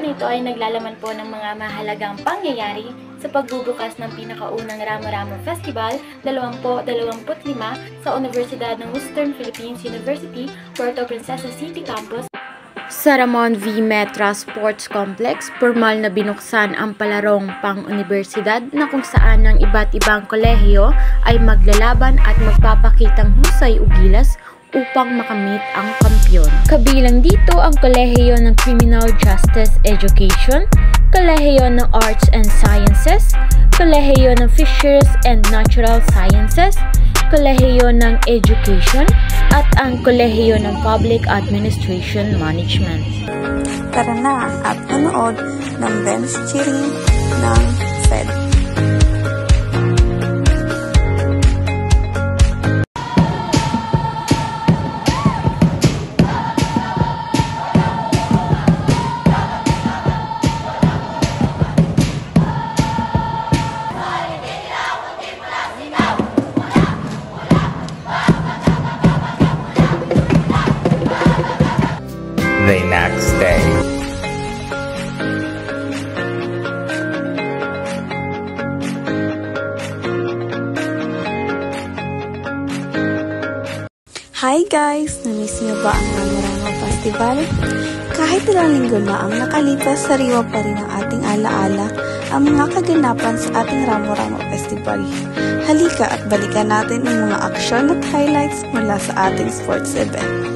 na ito ay naglalaman po ng mga mahalagang pangyayari sa pagbubukas ng pinakaunang Ramo-Ramo Festival 2025 sa Universidad ng Western Philippines University, Puerto Princesa City Campus. Sa Ramon V. Metra Sports Complex, formal na binuksan ang palarong pang-universidad na kung saan ng iba't ibang kolehiyo ay maglalaban at magpapakitang husay o gilas upang makamit ang kampiyon. Kabilang dito ang Kolehiyo ng Criminal Justice Education, Kolehiyo ng Arts and Sciences, Kolehiyo ng Fisheries and Natural Sciences, Kolehiyo ng Education, at ang Kolehiyo ng Public Administration Management. Tara na at manood ng bench cheering ng FED. The next day. Hi guys! Namiss niyo ba ang Ramo-Ramo Festival? Kahit ilang linggo na ang nakalipas, sariwa pa rin ang ating alaala ang mga kaganapan sa ating Ramo-Ramo Festival. Halika at balikan natin ang mga aksyon at highlights mula sa ating sports event.